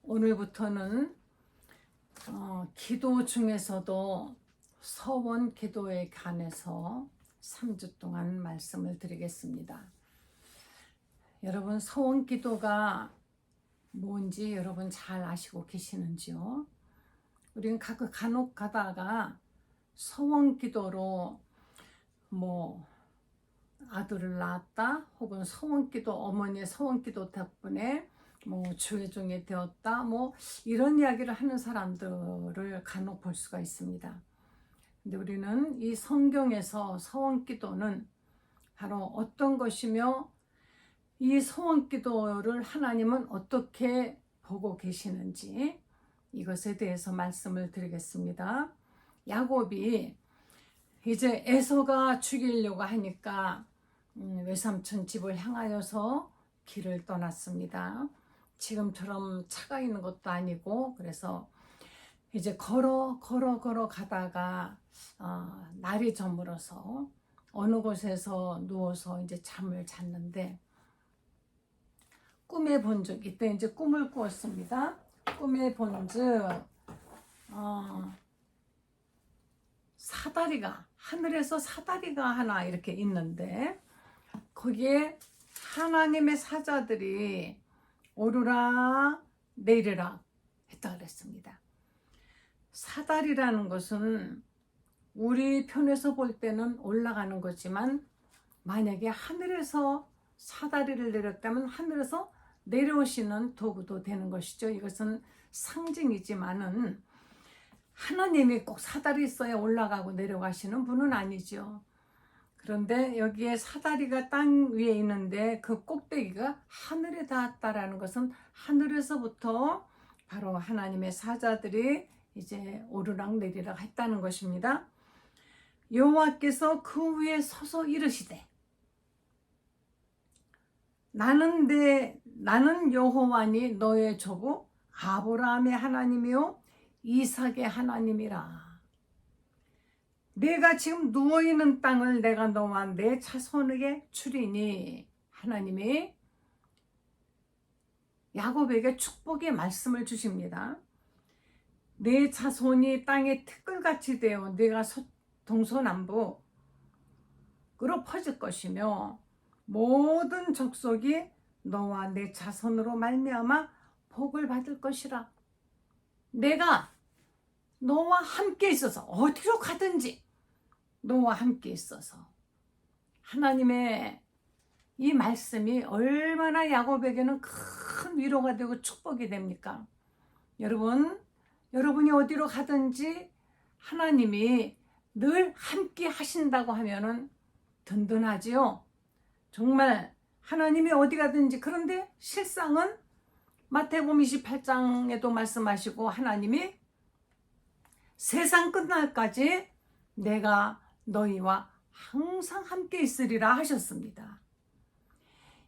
오늘부터는 기도 중에서도 서원 기도에 관해서 3주 동안 말씀을 드리겠습니다. 여러분, 서원 기도가 뭔지 여러분 잘 아시고 계시는지요? 우리는 간혹 가다가 서원 기도로 아들을 낳았다, 혹은 서원 기도, 어머니의 서원 기도 덕분에 주의종이 되었다, 이런 이야기를 하는 사람들을 간혹 볼 수가 있습니다. 근데 우리는 이 성경에서 서원 기도는 바로 어떤 것이며, 이 서원 기도를 하나님은 어떻게 보고 계시는지 이것에 대해서 말씀을 드리겠습니다. 야곱이 이제 에서가 죽이려고 하니까 외삼촌 집을 향하여서 길을 떠났습니다. 지금처럼 차가 있는 것도 아니고, 그래서 이제 걸어 가다가 날이 저물어서 어느 곳에서 누워서 이제 잠을 잤는데, 꿈에 본즉, 이때 이제 꿈을 꾸었습니다. 꿈에 본즉 사다리가, 하늘에서 사다리가 하나 이렇게 있는데, 거기에 하나님의 사자들이 오르락 내리락 했다 그랬습니다. 사다리라는 것은 우리 편에서 볼 때는 올라가는 거지만, 만약에 하늘에서 사다리를 내렸다면 하늘에서 내려오시는 도구도 되는 것이죠. 이것은 상징이지만은 하나님이 꼭 사다리 있어야 올라가고 내려가시는 분은 아니죠. 그런데 여기에 사다리가 땅 위에 있는데 그 꼭대기가 하늘에 닿았다라는 것은 하늘에서부터 바로 하나님의 사자들이 이제 오르락 내리락 했다는 것입니다. 여호와께서 그 위에 서서 이르시되, 나는 여호와니 너의 조부 아브라함의 하나님이요 이삭의 하나님이라. 내가 지금 누워있는 땅을 내가 너와 내 자손에게 주리니, 하나님이 야곱에게 축복의 말씀을 주십니다. 내 자손이 땅에 티끌같이 되어 내가 동서남북으로 퍼질 것이며, 모든 족속이 너와 내 자손으로 말미암아 복을 받을 것이라. 내가 너와 함께 있어서, 어디로 가든지 너와 함께 있어서. 하나님의 이 말씀이 얼마나 야곱에게는 큰 위로가 되고 축복이 됩니까? 여러분이 어디로 가든지 하나님이 늘 함께 하신다고 하면은 든든하지요. 정말 하나님이 어디 가든지. 그런데 실상은 마태복음 28장에도 말씀하시고, 하나님이 세상 끝날까지 내가 너희와 항상 함께 있으리라 하셨습니다.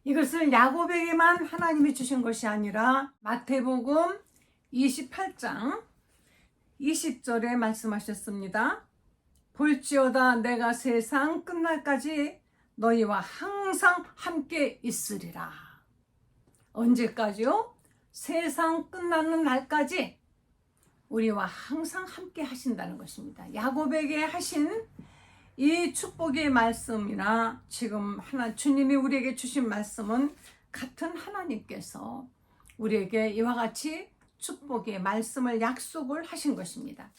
이것을 야곱에게만 하나님이 주신 것이 아니라 마태복음 28장 20절에 말씀하셨습니다. 볼지어다 내가 세상 끝날까지 너희와 항상 함께 있으리라. 언제까지요? 세상 끝나는 날까지 우리와 항상 함께 하신다는 것입니다. 야곱에게 하신 이 축복의 말씀이나 지금 주님이 우리에게 주신 말씀은 같은 하나님께서 우리에게 이와 같이 축복의 말씀을 약속을 하신 것입니다.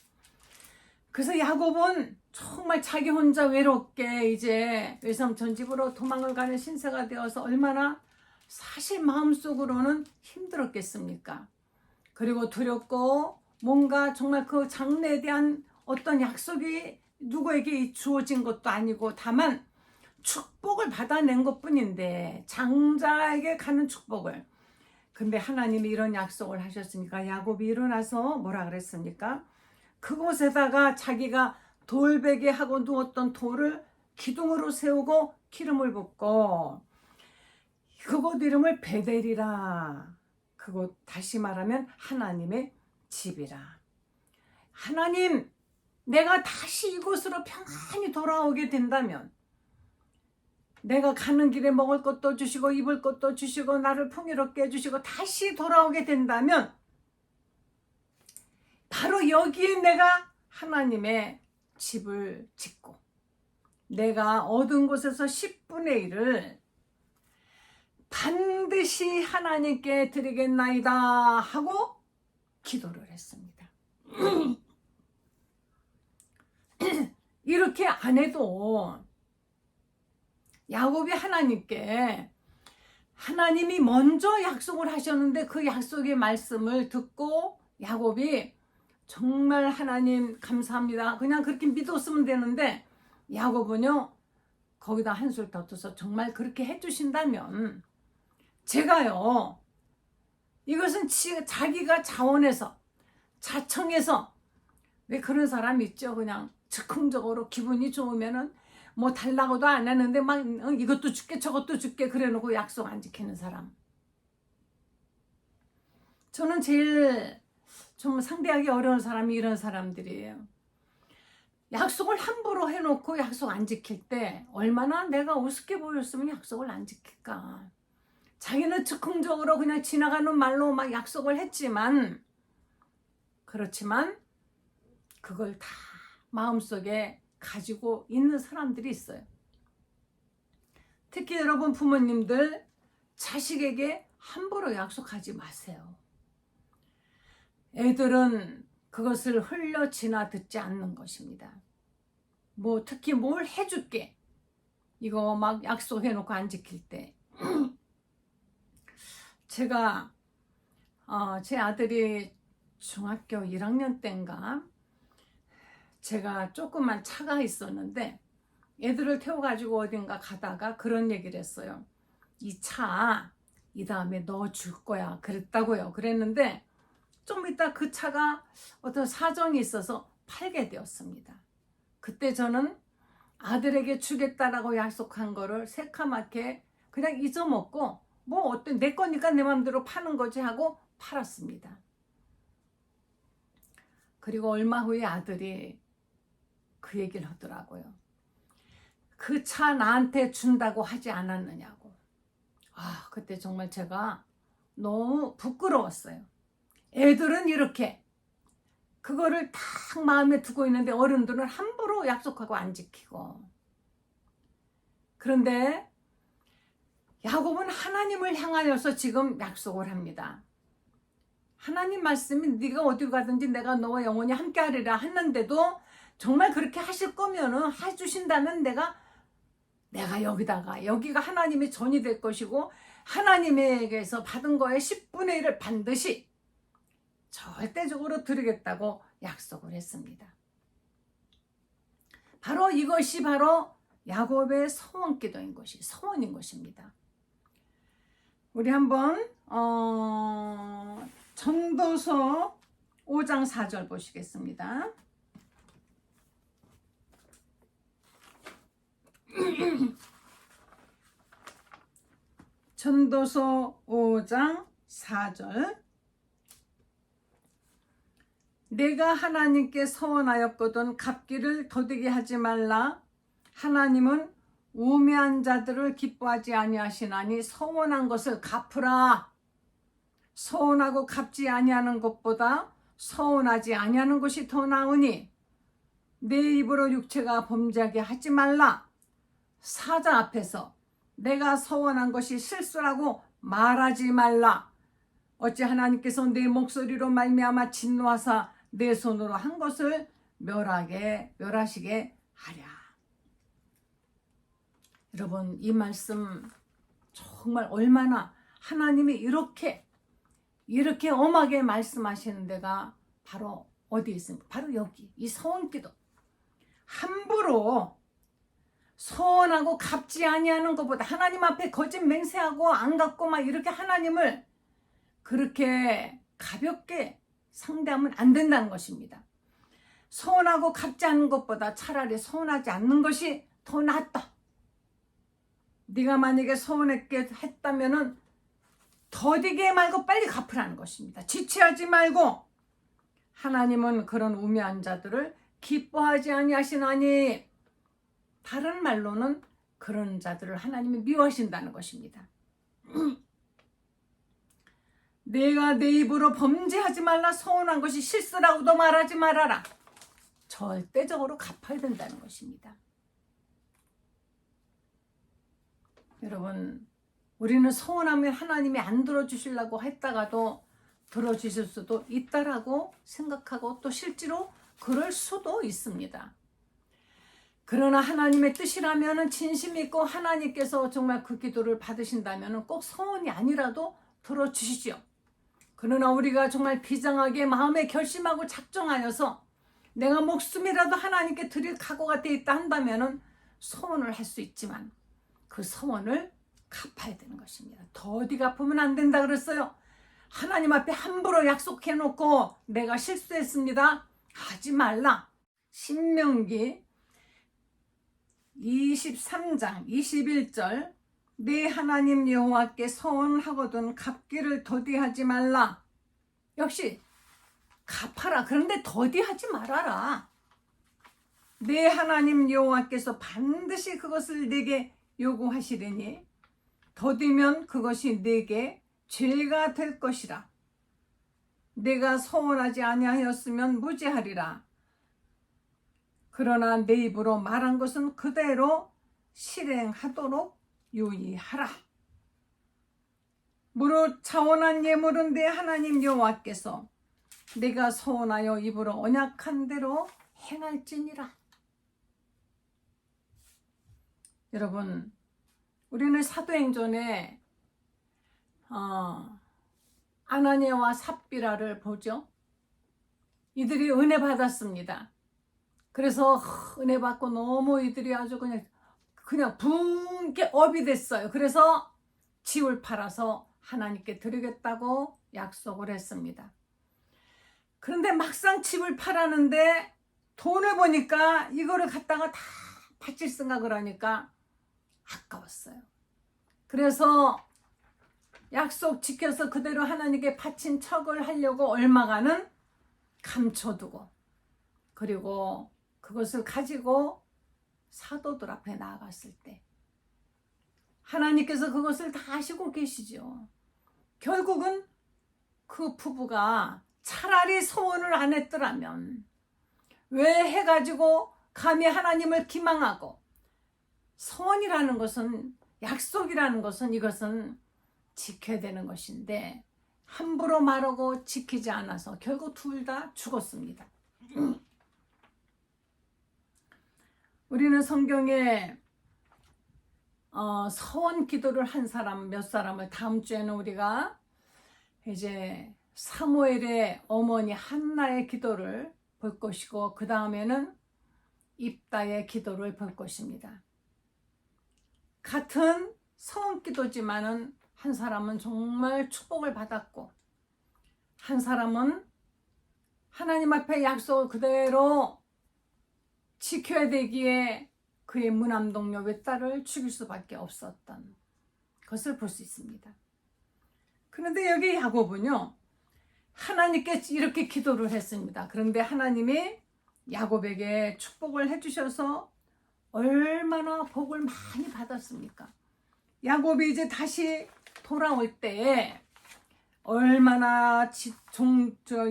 그래서 야곱은 정말 자기 혼자 외롭게 이제 외삼촌 집으로 도망을 가는 신세가 되어서 얼마나 사실 마음속으로는 힘들었겠습니까? 그리고 두렵고, 뭔가 정말 그 장래에 대한 어떤 약속이 누구에게 주어진 것도 아니고, 다만 축복을 받아낸 것뿐인데, 장자에게 가는 축복을. 근데 하나님이 이런 약속을 하셨으니까 야곱이 일어나서 뭐라 그랬습니까? 그곳에다가 자기가 돌베개 하고 누웠던 돌을 기둥으로 세우고 기름을 붓고, 그곳 이름을 베델이라. 그곳 다시 말하면 하나님의 집이라. 하나님, 내가 다시 이곳으로 평안히 돌아오게 된다면, 내가 가는 길에 먹을 것도 주시고 입을 것도 주시고 나를 풍요롭게 해주시고 다시 돌아오게 된다면, 바로 여기에 내가 하나님의 집을 짓고 내가 얻은 곳에서 10분의 1을 반드시 하나님께 드리겠나이다 하고 기도를 했습니다. 이렇게 안 해도 야곱이 하나님께 하나님이 먼저 약속을 하셨는데 그 약속의 말씀을 듣고 야곱이 정말 하나님 감사합니다. 그냥 그렇게 믿었으면 되는데 야곱은요 거기다 한술 더 떠서 정말 그렇게 해주신다면 제가요 이것은 자기가 자원해서 자청해서 왜 그런 사람 있죠. 그냥 즉흥적으로 기분이 좋으면은 뭐 달라고도 안 하는데 막 이것도 줄게 저것도 줄게 그래놓고 약속 안 지키는 사람. 저는 제일 좀 상대하기 어려운 사람이 이런 사람들이에요. 약속을 함부로 해놓고 약속 안 지킬 때 얼마나 내가 우습게 보였으면 약속을 안 지킬까. 자기는 즉흥적으로 그냥 지나가는 말로 막 약속을 했지만 그렇지만 그걸 다 마음속에 가지고 있는 사람들이 있어요. 특히 여러분 부모님들 자식에게 함부로 약속하지 마세요. 애들은 그것을 흘려 지나 듣지 않는 것입니다. 뭐 특히 뭘 해줄게 이거 막 약속해놓고 안 지킬 때 제가 제 아들이 중학교 1학년 때인가 제가 조그만 차가 있었는데 애들을 태워가지고 어딘가 가다가 그런 얘기를 했어요. 이 차 이 다음에 너 줄 거야 그랬다고요. 그랬는데 좀 이따 그 차가 어떤 사정이 있어서 팔게 되었습니다. 그때 저는 아들에게 주겠다라고 약속한 거를 새카맣게 그냥 잊어먹고 뭐 어때 내 거니까 내 맘대로 파는 거지 하고 팔았습니다. 그리고 얼마 후에 아들이 그 얘기를 하더라고요. 그 차 나한테 준다고 하지 않았느냐고. 그때 정말 제가 너무 부끄러웠어요. 애들은 이렇게 그거를 딱 마음에 두고 있는데 어른들은 함부로 약속하고 안 지키고. 그런데 야곱은 하나님을 향하여서 지금 약속을 합니다. 하나님 말씀이 네가 어디 가든지 내가 너와 영원히 함께하리라 했는데도 정말 그렇게 하실 거면은 해주신다면 내가 여기가 하나님의 전이 될 것이고 하나님에게서 받은 거에 10분의 1을 반드시 절대적으로 드리겠다고 약속을 했습니다. 바로 이것이 바로 야곱의 소원인 것입니다. 우리 한번 전도서 5장 4절 보시겠습니다. 전도서 5장 4절 내가 하나님께 서원하였거든 갚기를 더디게 하지 말라. 하나님은 우매한 자들을 기뻐하지 아니하시나니 서원한 것을 갚으라. 서원하고 갚지 아니하는 것보다 서원하지 아니하는 것이 더 나으니 내 입으로 육체가 범죄하게 하지 말라. 사자 앞에서 내가 서원한 것이 실수라고 말하지 말라. 어찌 하나님께서 내 목소리로 말미암아 진노하사 내 손으로 한 것을 멸하시게 하랴. 여러분 이 말씀 정말 얼마나 하나님이 이렇게 엄하게 말씀하시는 데가 바로 어디 있습니까? 바로 여기 이 서원기도. 함부로 서원하고 갚지 아니하는 것보다 하나님 앞에 거짓 맹세하고 안 갚고 막 이렇게 하나님을 그렇게 가볍게 상대하면 안 된다는 것입니다. 서운하고 갚지 않는 것보다 차라리 서운하지 않는 것이 더 낫다. 네가 만약에 서운했게 했다면은 더디게 말고 빨리 갚으라는 것입니다. 지체하지 말고. 하나님은 그런 우매한 자들을 기뻐하지 아니하시나니 다른 말로는 그런 자들을 하나님이 미워하신다는 것입니다. 내가 내 입으로 범죄하지 말라, 서운한 것이 실수라고도 말하지 말아라. 절대적으로 갚아야 된다는 것입니다. 여러분, 우리는 서운하면 하나님이 안 들어주시려고 했다가도 들어주실 수도 있다라고 생각하고 또 실제로 그럴 수도 있습니다. 그러나 하나님의 뜻이라면 진심 있고 하나님께서 정말 그 기도를 받으신다면 꼭 서운이 아니라도 들어주시죠. 그러나 우리가 정말 비장하게 마음에 결심하고 작정하여서 내가 목숨이라도 하나님께 드릴 각오가 돼 있다 한다면 서원을 할 수 있지만 그 서원을 갚아야 되는 것입니다. 더디 갚으면 안 된다 그랬어요. 하나님 앞에 함부로 약속해 놓고 내가 실수했습니다 하지 말라. 신명기 23장 21절 내 하나님 여호와께 서원하거든 갚기를 더디하지 말라. 역시 갚아라. 그런데 더디하지 말아라. 내 하나님 여호와께서 반드시 그것을 내게 요구하시리니 더디면 그것이 내게 죄가 될 것이라. 내가 서원하지 아니하였으면 무죄하리라. 그러나 내 입으로 말한 것은 그대로 실행하도록 유의하라. 무릇 차원한 예물은 내 하나님 여호와께서 내가 서원하여 입으로 언약한 대로 행할지니라. 여러분, 우리는 사도행전에 아나니아와 삽비라를 보죠. 이들이 은혜 받았습니다. 그래서 은혜 받고 너무 이들이 아주 그냥 붕게 업이 됐어요. 그래서 집을 팔아서 하나님께 드리겠다고 약속을 했습니다. 그런데 막상 집을 팔았는데 돈을 보니까 이거를 갖다가 다 바칠 생각을 하니까 아까웠어요. 그래서 약속 지켜서 그대로 하나님께 바친 척을 하려고 얼마간은 감춰두고 그리고 그것을 가지고 사도들 앞에 나아갔을 때 하나님께서 그것을 다 아시고 계시죠. 결국은 그 부부가 차라리 서원을 안 했더라면 왜 해가지고 감히 하나님을 기망하고 서원이라는 것은 약속이라는 것은 이것은 지켜야 되는 것인데 함부로 말하고 지키지 않아서 결국 둘 다 죽었습니다. 우리는 성경에 서원 기도를 한 사람 몇 사람을 다음 주에는 우리가 이제 사무엘의 어머니 한나의 기도를 볼 것이고 그 다음에는 입다의 기도를 볼 것입니다. 같은 서원 기도지만은 한 사람은 정말 축복을 받았고 한 사람은 하나님 앞에 약속을 그대로 지켜야 되기에 그의 무남동녀 외딸을 죽일 수밖에 없었던 것을 볼 수 있습니다. 그런데 여기 야곱은요, 하나님께 이렇게 기도를 했습니다. 그런데 하나님이 야곱에게 축복을 해주셔서 얼마나 복을 많이 받았습니까? 야곱이 이제 다시 돌아올 때에 얼마나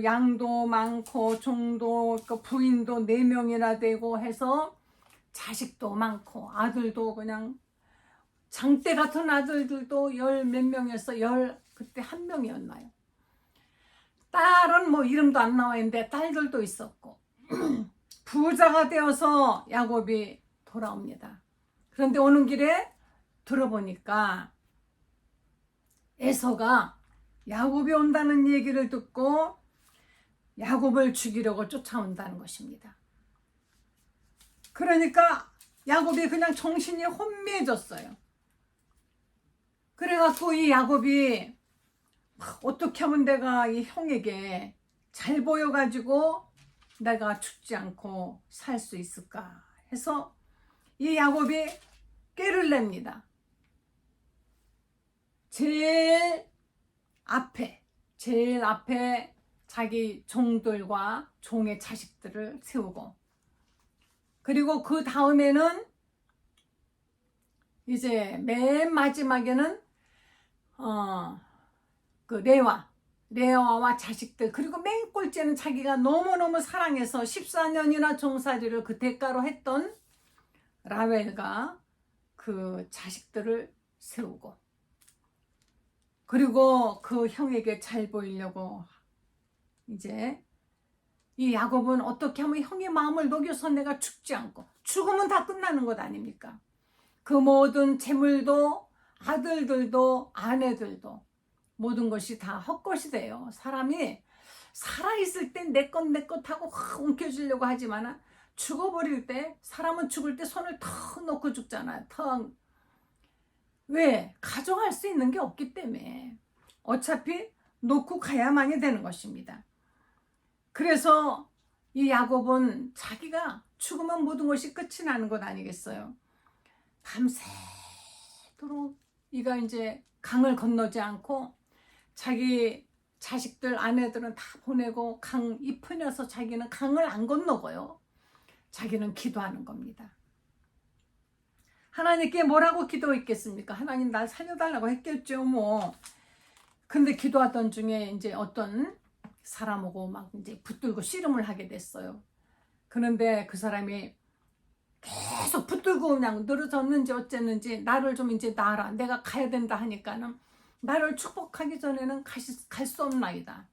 양도 많고 종도 부인도 4명이나 되고 해서 자식도 많고 아들도 그냥 장대 같은 아들들도 10 몇 명이었어. 그때 1명이었나요? 딸은 뭐 이름도 안 나와 있는데 딸들도 있었고 부자가 되어서 야곱이 돌아옵니다. 그런데 오는 길에 들어보니까 에서가 야곱이 온다는 얘기를 듣고 야곱을 죽이려고 쫓아온다는 것입니다. 그러니까 야곱이 그냥 정신이 혼미해졌어요. 그래갖고 이 야곱이 어떻게 하면 내가 이 형에게 잘 보여가지고 내가 죽지 않고 살 수 있을까 해서 이 야곱이 꾀를 냅니다. 제일 앞에 자기 종들과 종의 자식들을 세우고 그리고 그 다음에는 이제 맨 마지막에는 그 레와 레아와 자식들, 그리고 맨 꼴째는 자기가 너무너무 사랑해서 14년이나 종살이를 그 대가로 했던 라헬과 그 자식들을 세우고, 그리고 그 형에게 잘 보이려고 이제 이 야곱은 어떻게 하면 형의 마음을 녹여서 내가 죽지 않고, 죽으면 다 끝나는 것 아닙니까? 그 모든 재물도 아들들도 아내들도 모든 것이 다 헛것이 돼요. 사람이 살아있을 땐 내 것 하고 확 움켜쥐려고 하지만 죽어버릴 때, 사람은 죽을 때 손을 턱 놓고 죽잖아요. 턱. 왜? 가져갈 수 있는 게 없기 때문에 어차피 놓고 가야만이 되는 것입니다. 그래서 이 야곱은 자기가 죽으면 모든 것이 끝이 나는 것 아니겠어요? 밤새도록 이가 이제 강을 건너지 않고 자기 자식들 아내들은 다 보내고 강 잎으려서 자기는 강을 안 건너고요. 자기는 기도하는 겁니다. 하나님께 뭐라고 기도했겠습니까? 하나님 날 살려달라고 했겠죠 뭐. 근데 기도하던 중에 이제 어떤 사람하고 막 이제 붙들고 씨름을 하게 됐어요. 그런데 그 사람이 계속 붙들고 그냥 늘어졌는지 어쨌는지 나를 좀 이제 놔라, 내가 가야 된다 하니까는 나를 축복하기 전에는 갈 수 없나이다.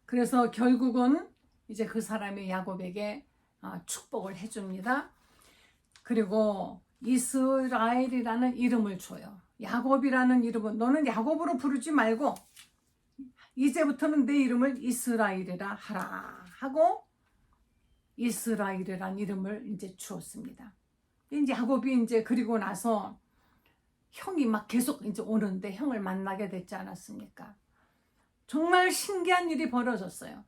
그래서 결국은 이제 그 사람이 야곱에게 축복을 해줍니다. 그리고 이스라엘이라는 이름을 줘요. 야곱이라는 이름은 너는 야곱으로 부르지 말고 이제부터는 내 이름을 이스라엘이라 하라 하고 이스라엘이라는 이름을 이제 주었습니다. 이제 야곱이 이제 그리고 나서 형이 막 계속 이제 오는데 형을 만나게 됐지 않았습니까? 정말 신기한 일이 벌어졌어요.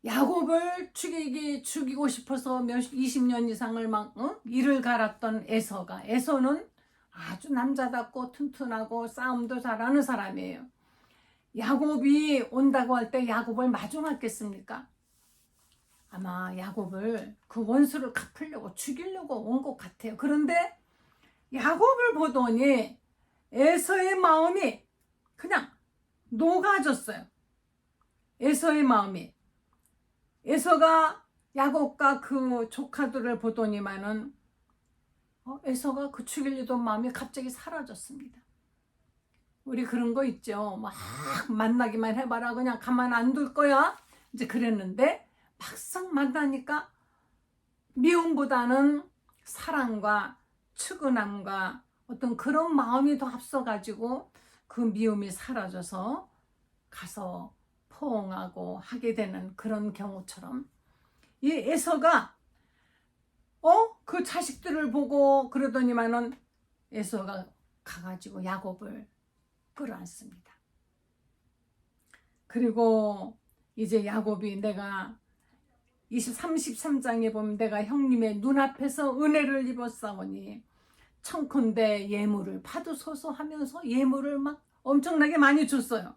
야곱을 죽이고 싶어서 20년 이상을 막 이를 갈았던 에서는 아주 남자답고 튼튼하고 싸움도 잘하는 사람이에요. 야곱이 온다고 할 때 야곱을 마중하겠습니까? 아마 야곱을 그 원수를 갚으려고 죽이려고 온 것 같아요. 그런데 야곱을 보더니 에서의 마음이 그냥 녹아졌어요. 에서의 마음이. 에서가 야곱과 그 조카들을 보더니만은 에서가 그 죽이려던 마음이 갑자기 사라졌습니다. 우리 그런 거 있죠. 막 만나기만 해봐라, 그냥 가만 안 둘 거야, 이제 그랬는데 막상 만나니까 미움보다는 사랑과 측은함과 어떤 그런 마음이 더 앞서가지고 그 미움이 사라져서 가서 포옹하고 하게 되는 그런 경우처럼 이 에서가 그 자식들을 보고 그러더니만은 에서가 가가지고 야곱을 끌어안습니다. 그리고 이제 야곱이 내가 33장에 보면 내가 형님의 눈앞에서 은혜를 입었사오니 청컨대 예물을 받으소서 하면서 예물을 막 엄청나게 많이 줬어요.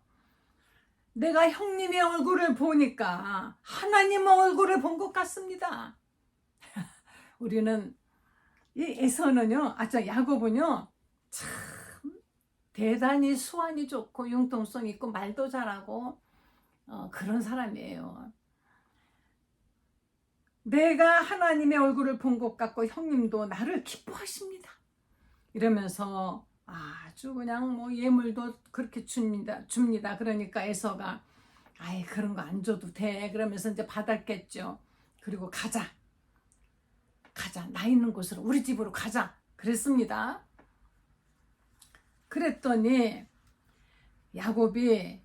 내가 형님의 얼굴을 보니까 하나님 얼굴을 본 것 같습니다. 우리는 이 에서는요, 야곱은요, 참 대단히 수완이 좋고 융통성 있고 말도 잘하고 그런 사람이에요. 내가 하나님의 얼굴을 본 것 같고 형님도 나를 기뻐하십니다. 이러면서 아주 그냥 뭐 예물도 그렇게 줍니다. 그러니까 에서가 아이 그런 거 안 줘도 돼 그러면서 이제 받았겠죠. 그리고 가자 나 있는 곳으로 우리 집으로 가자 그랬습니다. 그랬더니 야곱이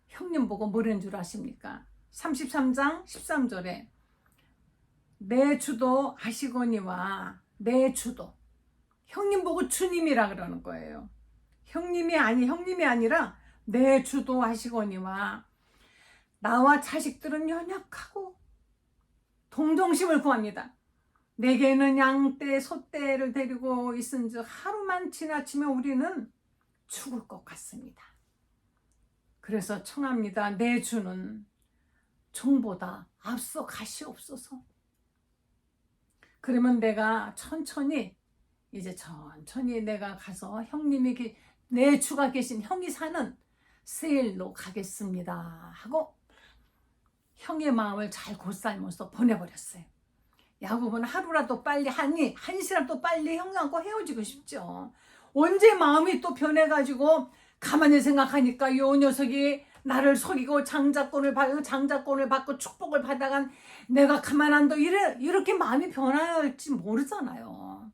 형님 보고 뭐라는 줄 아십니까? 33장 13절에 내 주도 아시거니와 내 주도, 형님 보고 주님이라 그러는 거예요. 형님이 아니라 내 주도 하시거니와 나와 자식들은 연약하고 동정심을 구합니다. 내게는 양떼 소떼를 데리고 있은즉 하루만 지나치면 우리는 죽을 것 같습니다. 그래서 청합니다. 내 주는 종보다 앞서 가시옵소서. 그러면 내가 천천히 이제 천천히 내가 가서 형님이 내 주가 계신 형이 사는 세일로 가겠습니다 하고 형의 마음을 잘 곧살면서 보내버렸어요. 야곱은 하루라도 빨리 한시라도 빨리 형하고 헤어지고 싶죠. 언제 마음이 또 변해가지고 가만히 생각하니까 요 녀석이 나를 속이고 장자권을 받고 축복을 받아간 내가 가만 안 둬 이렇게 마음이 변할지 모르잖아요.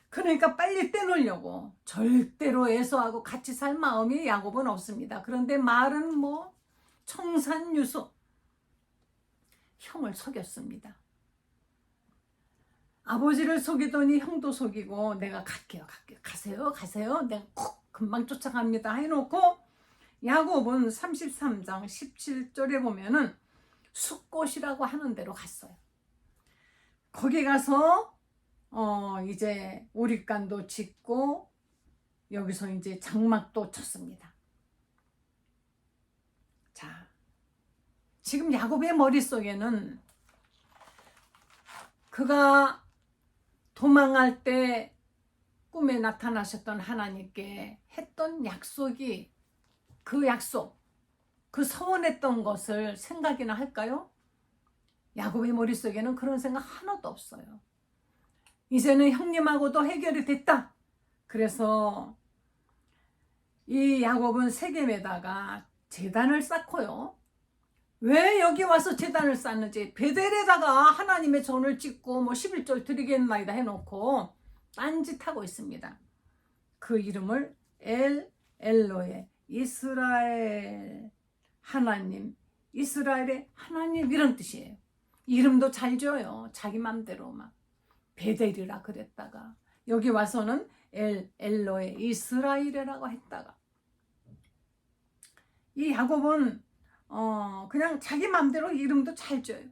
그러니까 빨리 떼놓으려고 절대로 에서하고 같이 살 마음이 야곱은 없습니다. 그런데 말은 뭐 청산유수 형을 속였습니다. 아버지를 속이더니 형도 속이고 내가 갈게요. 가세요. 내가 콕 금방 쫓아갑니다 해놓고 야곱은 33장 17절에 보면은 숫곳이라고 하는 데로 갔어요. 거기 가서 이제 오릿간도 짓고 여기서 이제 장막도 쳤습니다. 자, 지금 야곱의 머릿속에는 그가 도망할 때 꿈에 나타나셨던 하나님께 했던 약속이 그 약속, 그 서원했던 것을 생각이나 할까요? 야곱의 머릿속에는 그런 생각 하나도 없어요. 이제는 형님하고도 해결이 됐다. 그래서 이 야곱은 세겜에다가 제단을 쌓고요. 왜 여기 와서 제단을 쌓는지 베델에다가 하나님의 전을 찍고 뭐 11절 드리겠나이다 해놓고 딴짓하고 있습니다. 그 이름을 엘로에 이스라엘 하나님, 이스라엘의 하나님 이런 뜻이에요. 이름도 잘 지어요. 자기 맘대로 막 베델이라 그랬다가 여기 와서는 엘로에 이스라엘이라고 했다가 이 야곱은 그냥 자기 맘대로 이름도 잘 지어요.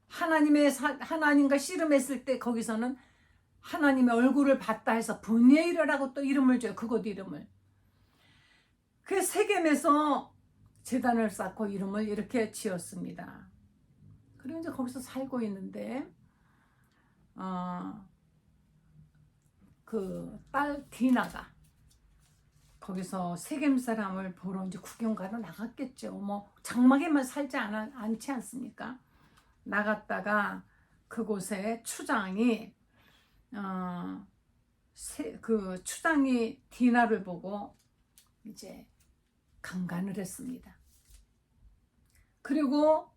하나님과 씨름했을 때 거기서는 하나님의 얼굴을 봤다 해서 브니엘이라고 또 이름을 줘요. 그곳 이름을. 그 세겜에서 제단을 쌓고 이름을 이렇게 지었습니다. 그리고 이제 거기서 살고 있는데 그 딸 디나가 거기서 세겜 사람을 보러 이제 구경 가러 나갔겠죠. 뭐 장막에만 살지 않지 않습니까? 나갔다가 그곳에 추장이 그 추장이 디나를 보고 이제 강간을 했습니다. 그리고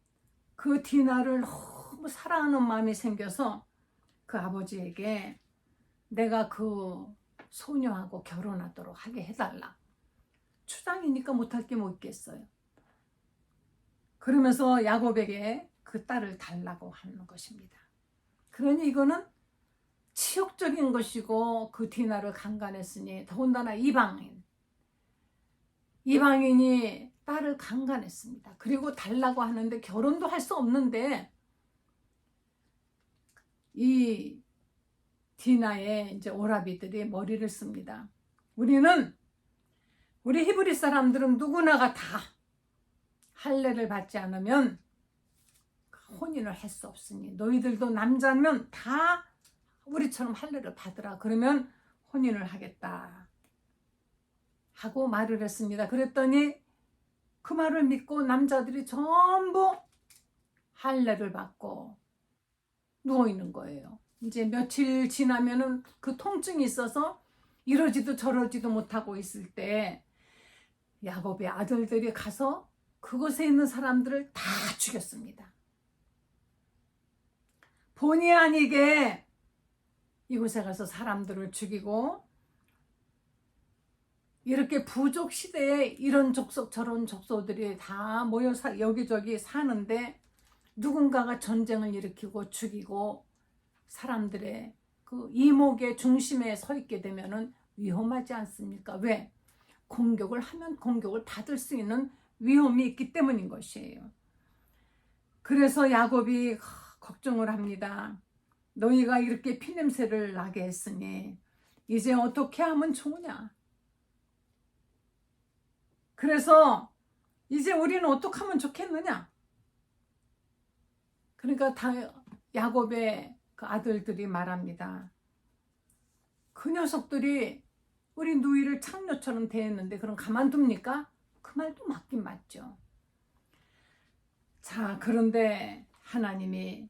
그 디나를 너무 사랑하는 마음이 생겨서 그 아버지에게 내가 그 소녀하고 결혼하도록 하게 해달라. 추장이니까 못할 게 뭐 있겠어요. 그러면서 야곱에게 그 딸을 달라고 하는 것입니다. 그러니 이거는 치욕적인 것이고 그 디나를 강간했으니 더군다나 이방인이 딸을 강간했습니다. 그리고 달라고 하는데 결혼도 할 수 없는데 이 디나의 이제 오라비들이 머리를 씁니다. 우리 히브리 사람들은 누구나가 다 할례를 받지 않으면 혼인을 할 수 없으니 너희들도 남자면 다 우리처럼 할례를 받으라. 그러면 혼인을 하겠다 하고 말을 했습니다. 그랬더니 그 말을 믿고 남자들이 전부 할례를 받고 누워 있는 거예요. 이제 며칠 지나면은 그 통증이 있어서 이러지도 저러지도 못하고 있을 때 야곱의 아들들이 가서 그곳에 있는 사람들을 다 죽였습니다. 본의 아니게 이곳에 가서 사람들을 죽이고 이렇게 부족 시대에 이런 족속 저런 족속들이 다 모여 여기저기 사는데 누군가가 전쟁을 일으키고 죽이고 사람들의 그 이목의 중심에 서 있게 되면은 위험하지 않습니까? 왜? 공격을 하면 공격을 받을 수 있는 위험이 있기 때문인 것이에요. 그래서 야곱이 걱정을 합니다. 너희가 이렇게 피냄새를 나게 했으니 이제 어떻게 하면 좋으냐? 그래서 이제 우리는 어떻게 하면 좋겠느냐? 그러니까 야곱의 그 아들들이 말합니다. 그 녀석들이 우리 누이를 창녀처럼 대했는데 그럼 가만둡니까? 그 말도 맞긴 맞죠. 자, 그런데 하나님이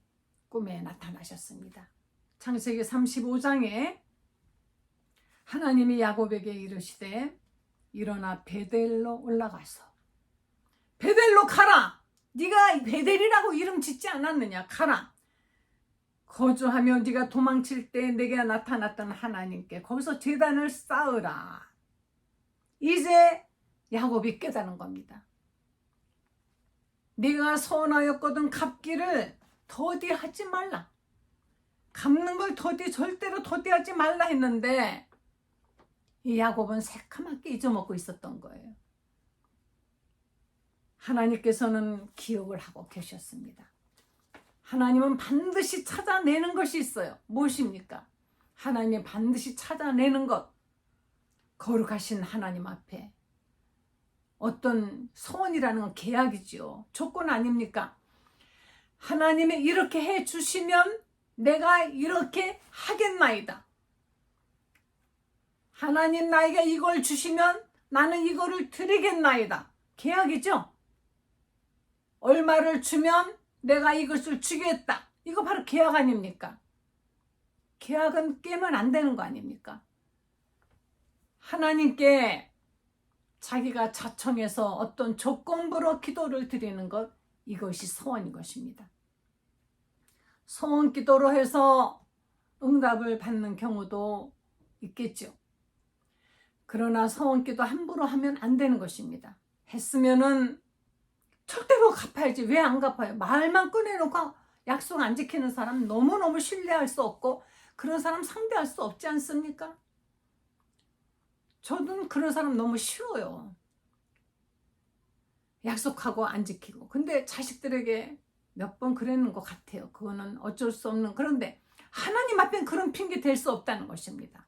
꿈에 나타나셨습니다. 창세기 35장에 하나님이 야곱에게 이르시되 일어나 베델로 올라가서 베델로 가라. 네가 베델이라고 이름 짓지 않았느냐. 가라. 거주하며 네가 도망칠 때 내게 나타났던 하나님께 거기서 제단을 쌓으라. 이제 야곱이 깨달은 겁니다. 네가 서운하였거든 갚기를 더디하지 말라. 갚는 걸 절대로 더디하지 말라 했는데 이 야곱은 새카맣게 잊어먹고 있었던 거예요. 하나님께서는 기억을 하고 계셨습니다. 하나님은 반드시 찾아내는 것이 있어요. 무엇입니까? 하나님이 반드시 찾아내는 것. 거룩하신 하나님 앞에 어떤 소원이라는 건 계약이지요. 조건 아닙니까? 하나님이 이렇게 해주시면 내가 이렇게 하겠나이다. 하나님 나에게 이걸 주시면 나는 이거를 드리겠나이다. 계약이죠. 얼마를 주면 내가 이것을 주겠다. 이거 바로 계약 아닙니까? 계약은 깨면 안 되는 거 아닙니까? 하나님께 자기가 자청해서 어떤 조건부로 기도를 드리는 것, 이것이 소원인 것입니다. 소원 기도로 해서 응답을 받는 경우도 있겠죠. 그러나 소원 기도 함부로 하면 안 되는 것입니다. 했으면은 절대로 갚아야지. 왜 안 갚아요? 말만 꺼내놓고 약속 안 지키는 사람 너무너무 신뢰할 수 없고 그런 사람 상대할 수 없지 않습니까? 저는 그런 사람 너무 싫어요. 약속하고 안 지키고. 근데 자식들에게 몇 번 그랬는 것 같아요. 그거는 어쩔 수 없는. 그런데 하나님 앞엔 그런 핑계 댈 수 없다는 것입니다.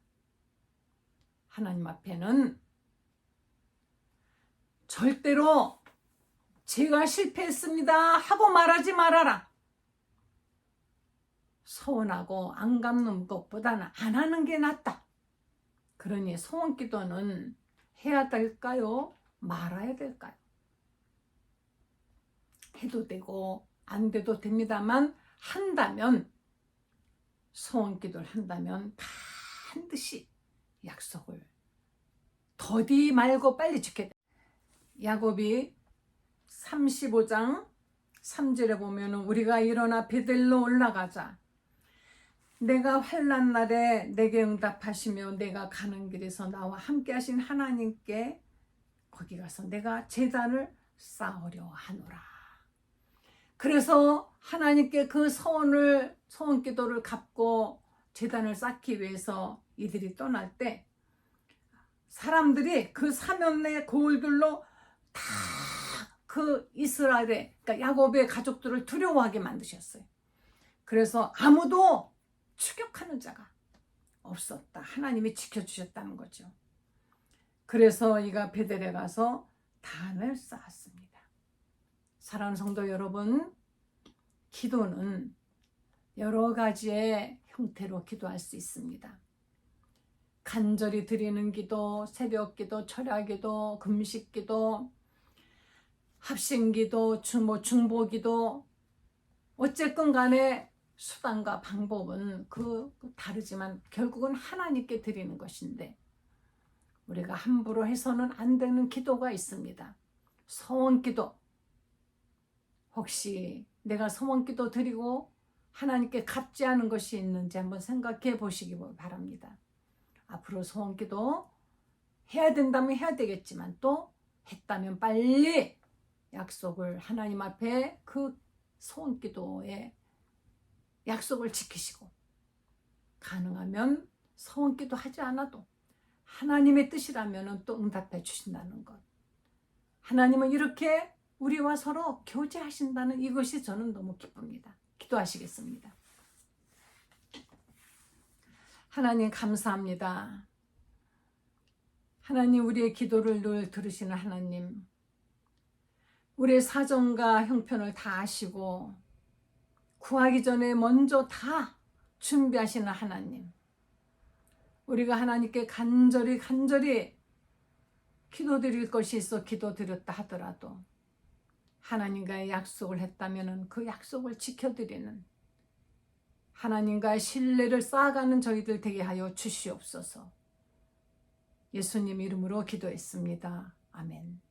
하나님 앞에는 절대로 제가 실패했습니다 하고 말하지 말아라. 서운하고 안 갚는 것보다는 안 하는 게 낫다. 그러니 소원 기도는 해야 될까요? 말아야 될까요? 해도 되고 안 돼도 됩니다만 한다면, 소원 기도를 한다면 반드시 약속을 더디 말고 빨리 지켜야 돼. 야곱이 35장 3절에 보면 우리가 일어나 베델로 올라가자. 내가 환난 날에 내게 응답하시며 내가 가는 길에서 나와 함께 하신 하나님께 거기 가서 내가 제단을 쌓으려 하노라. 그래서 하나님께 그 소원 기도를 갚고 제단을 쌓기 위해서 이들이 떠날 때 사람들이 그 사면의 고을들로 다 그 이스라엘의, 그러니까 야곱의 가족들을 두려워하게 만드셨어요. 그래서 아무도 추격하는 자가 없었다. 하나님이 지켜주셨다는 거죠. 그래서 이가 베델에 가서 단을 쌓았습니다. 사랑하는 성도 여러분, 기도는 여러 가지의 형태로 기도할 수 있습니다. 간절히 드리는 기도, 새벽 기도, 철야 기도, 금식 기도, 합심 기도, 중보 기도, 어쨌건 간에 수단과 방법은 다르지만 결국은 하나님께 드리는 것인데 우리가 함부로 해서는 안 되는 기도가 있습니다. 소원 기도. 혹시 내가 소원 기도 드리고 하나님께 갚지 않은 것이 있는지 한번 생각해 보시기 바랍니다. 앞으로 소원 기도 해야 된다면 해야 되겠지만 또 했다면 빨리 약속을 하나님 앞에 그 소원 기도에 약속을 지키시고 가능하면 소원 기도 하지 않아도 하나님의 뜻이라면 또 응답해 주신다는 것. 하나님은 이렇게 우리와 서로 교제하신다는 이것이 저는 너무 기쁩니다. 기도하시겠습니다. 하나님 감사합니다. 하나님 우리의 기도를 늘 들으시는 하나님. 우리의 사정과 형편을 다 아시고 구하기 전에 먼저 다 준비하시는 하나님. 우리가 하나님께 간절히 기도드릴 것이 있어 기도드렸다 하더라도 하나님과의 약속을 했다면 그 약속을 지켜드리는 하나님과의 신뢰를 쌓아가는 저희들 되게 하여 주시옵소서. 예수님 이름으로 기도했습니다. 아멘.